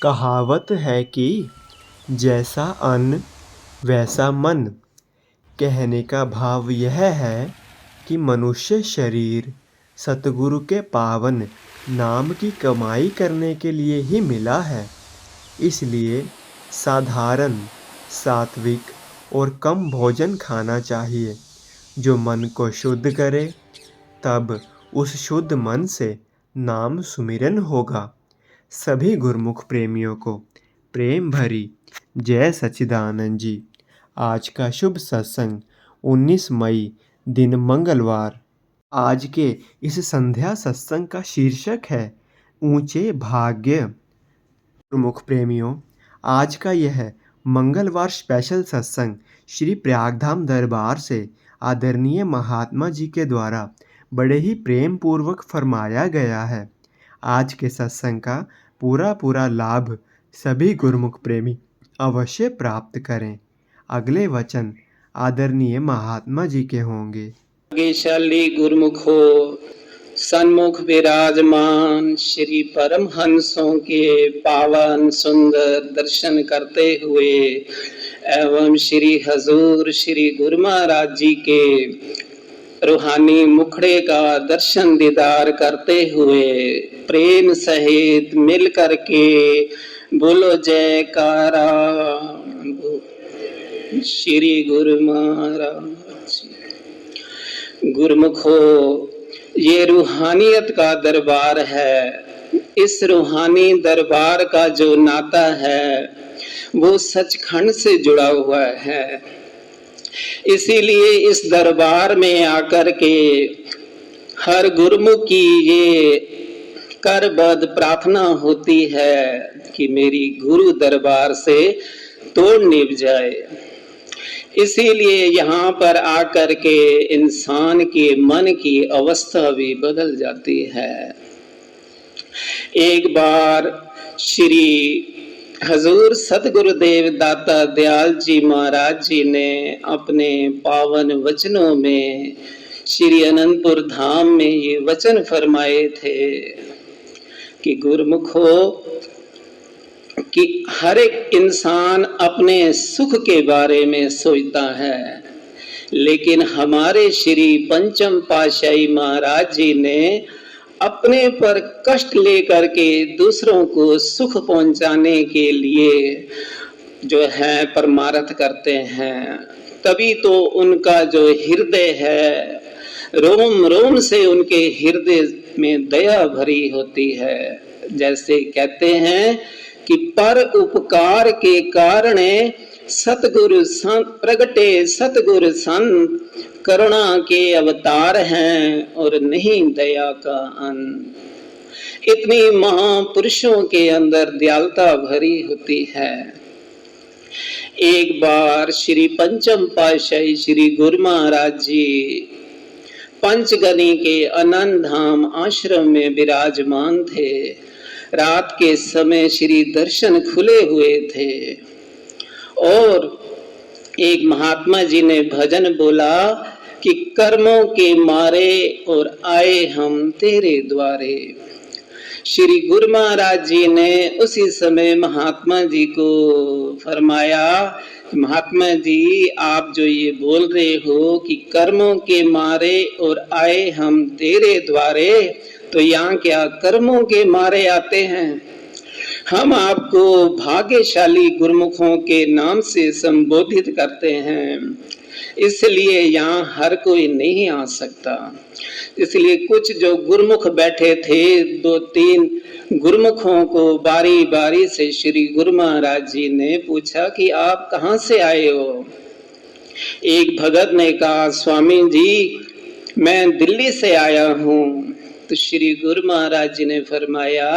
कहावत है कि जैसा अन्न वैसा मन। कहने का भाव यह है कि मनुष्य शरीर सतगुरु के पावन नाम की कमाई करने के लिए ही मिला है। इसलिए साधारण, सात्विक और कम भोजन खाना चाहिए, जो मन को शुद्ध करे। तब उस शुद्ध मन से नाम सुमिरन होगा। सभी गुरमुख प्रेमियों को प्रेम भरी जय सच्चिदानंद जी। आज का शुभ सत्संग 19 मई दिन मंगलवार। आज के इस संध्या सत्संग का शीर्षक है ऊंचे भाग्य। गुरमुख प्रेमियों, आज का यह मंगलवार स्पेशल सत्संग श्री प्रयागधाम दरबार से आदरणीय महात्मा जी के द्वारा बड़े ही प्रेम पूर्वक फरमाया गया है। आज के सत्संग का पूरा लाभ सभी गुरमुख प्रेमी अवश्य प्राप्त करें। अगले वचन आदरणीय महात्मा जी के होंगे। भाग्यशाली गुरमुखो, सन्मुख विराजमान श्री परमहंसों के पावन सुंदर दर्शन करते हुए एवं श्री हजूर श्री गुरु महाराज जी के रूहानी मुखड़े का दर्शन दीदार करते हुए प्रेम सहित मिल करके बोलो जयकारा श्री गुरु महाराज। गुरमुखो, ये रूहानियत का दरबार है। इस रूहानी दरबार का जो नाता है वो सचखंड से जुड़ा हुआ है। इसीलिए इस दरबार में आकर के हर गुरमुख की ये करबद्ध प्रार्थना होती है कि मेरी गुरु दरबार से तोड़ निभ जाए। इसीलिए यहाँ पर आकर के इंसान के मन की अवस्था भी बदल जाती है। एक बार श्री हजूर सतगुरुदेव दाता दयाल जी महाराज जी ने अपने पावन वचनों में श्री अनंतपुर धाम में ये वचन फरमाए थे कि गुरमुखो, कि हर एक इंसान अपने सुख के बारे में सोचता है, लेकिन हमारे श्री पंचम पातशाही महाराज जी ने अपने पर कष्ट लेकर के दूसरों को सुख पहुंचाने के लिए जो है परमार्थ करते हैं। तभी तो उनका जो हृदय है, रोम रोम से उनके हृदय में दया भरी होती है। जैसे कहते हैं कि पर उपकार के कारण सतगुरु संत प्रगटे, सतगुरु संत करुणा के अवतार हैं और नहीं दया का अंत। इतनी महापुरुषों के अंदर दयालुता भरी होती है। एक बार श्री पंचम पातशाही श्री गुरु महाराज जी पंचगनी के आनंद धाम आश्रम में विराजमान थे। रात के समय श्री दर्शन खुले हुए थे और एक महात्मा जी ने भजन बोला कि कर्मों के मारे और आए हम तेरे द्वारे। श्री गुरु महाराज जी ने उसी समय महात्मा जी को फरमाया, महात्मा जी आप जो ये बोल रहे हो कि कर्मों के मारे और आए हम तेरे द्वारे, तो यहाँ क्या कर्मों के मारे आते हैं? हम आपको भाग्यशाली गुरमुखों के नाम से संबोधित करते हैं, इसलिए यहाँ हर कोई नहीं आ सकता। इसलिए कुछ जो गुरमुख बैठे थे, 2-3 गुरमुखों को बारी बारी से श्री गुरु महाराज जी ने पूछा कि आप कहाँ से आए हो? एक भगत ने कहा, स्वामी जी मैं दिल्ली से आया हूँ। तो श्री गुरु महाराज जी ने फरमाया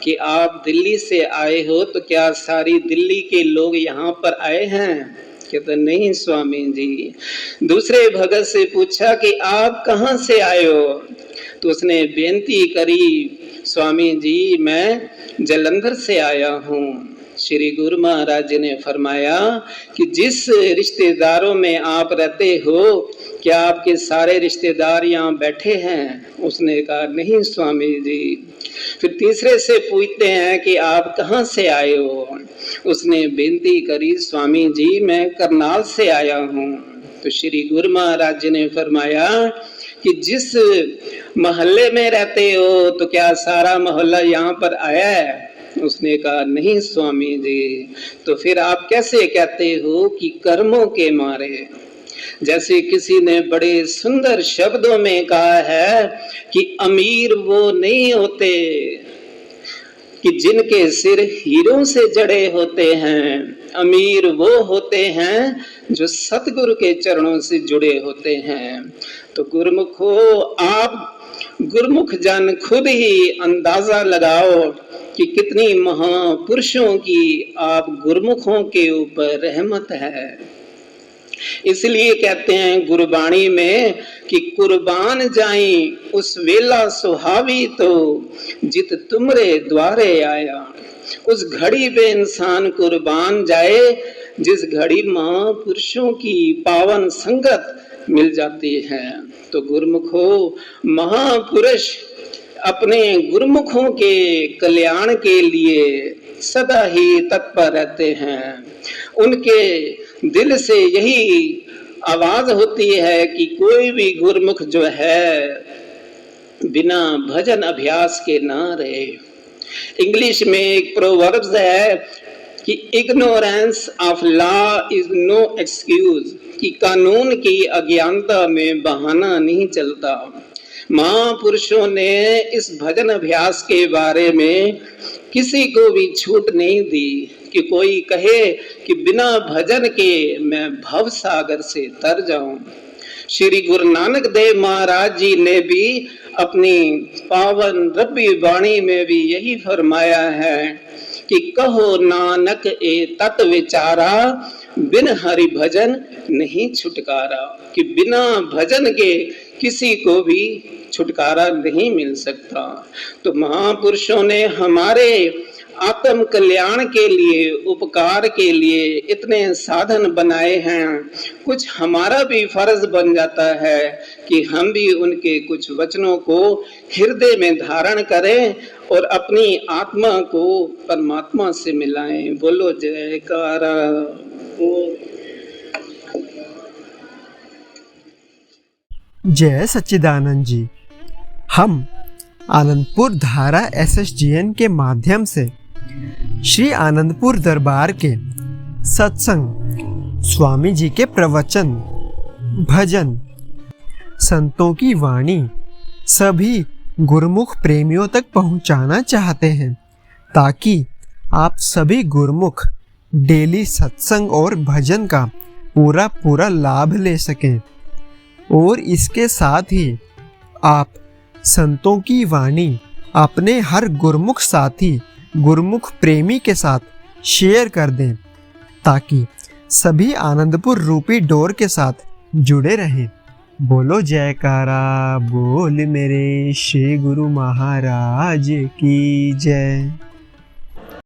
कि आप दिल्ली से आए हो तो क्या सारी दिल्ली के लोग यहाँ पर आए हैं? कहते नहीं स्वामी जी। दूसरे भगत से पूछा कि आप कहाँ से आए हो? तो उसने बेनती करी, स्वामी जी मैं जलंधर से आया हूँ। श्री गुरु महाराज जी ने फरमाया कि जिस रिश्तेदारों में आप रहते हो, क्या आपके सारे रिश्तेदार यहाँ बैठे हैं? उसने कहा नहीं स्वामी जी। फिर तीसरे से पूछते हैं कि आप कहाँ से आए हो? उसने विनती करी, स्वामी जी मैं करनाल से आया हूँ। तो श्री गुरु महाराज जी ने फरमाया कि जिस मोहल्ले में रहते हो, तो क्या सारा मोहल्ला यहाँ पर आया है? उसने कहा नहीं स्वामी जी। तो फिर आप कैसे कहते हो कि कर्मों के मारे? जैसे किसी ने बड़े सुंदर शब्दों में कहा है कि अमीर वो नहीं होते कि जिनके सिर हीरों से जड़े होते हैं, अमीर वो होते हैं जो सतगुरु के चरणों से जुड़े होते हैं। तो गुरुमुखो, आप गुरुमुख जन खुद ही अंदाजा लगाओ कि कितनी महापुरुषों की आप गुरुमुखों के ऊपर रहमत है। इसलिए कहते हैं गुरबाणी में कि कुर्बान जाई उस वेला सुहावी तो जित तुमरे द्वारे आया। उस घड़ी पे इंसान कुर्बान जाए जिस घड़ी महापुरुषों की पावन संगत मिल जाती है। तो गुरुमुखो, महापुरुष अपने गुरुमुखों के कल्याण के लिए सदा ही तत्पर रहते हैं। उनके दिल से यही आवाज होती है कि कोई भी गुरुमुख जो है बिना भजन अभ्यास के ना रहे। इंग्लिश में एक प्रोवर्ब्स है कि ignorance of law is no excuse, कि कानून की अज्ञानता में बहाना नहीं चलता। महापुरुषों ने इस भजन अभ्यास के बारे में किसी को भी छूट नहीं दी कि कोई कहे कि बिना भजन के मैं भव सागर से तर जाऊं। श्री गुरु नानक देव महाराज जी ने भी अपनी पावन रब्बी वाणी में भी यही फरमाया है कि कहो नानक ए तत् विचारा, बिन हरि भजन नहीं छुटकारा। कि बिना भजन के किसी को भी छुटकारा नहीं मिल सकता। तो महापुरुषों ने हमारे आत्म कल्याण के लिए, उपकार के लिए इतने साधन बनाए हैं। कुछ हमारा भी फर्ज बन जाता है कि हम भी उनके कुछ वचनों को हृदय में धारण करें और अपनी आत्मा को परमात्मा से मिलाएं। बोलो जयकारा। जय सच्चिदानंद जी। हम आनंदपुर धारा SSGN के माध्यम से श्री आनंदपुर दरबार के सत्संग, स्वामी जी के प्रवचन, भजन, संतों की वाणी सभी गुरुमुख प्रेमियों तक पहुंचाना चाहते हैं, ताकि आप सभी गुरुमुख डेली सत्संग और भजन का पूरा लाभ ले सकें। और इसके साथ ही आप संतों की वाणी अपने हर गुरुमुख साथी, गुरुमुख प्रेमी के साथ शेयर कर दें, ताकि सभी आनंदपुर रूपी डोर के साथ जुड़े रहें। बोलो जयकारा, बोल मेरे श्री गुरु महाराज की जय।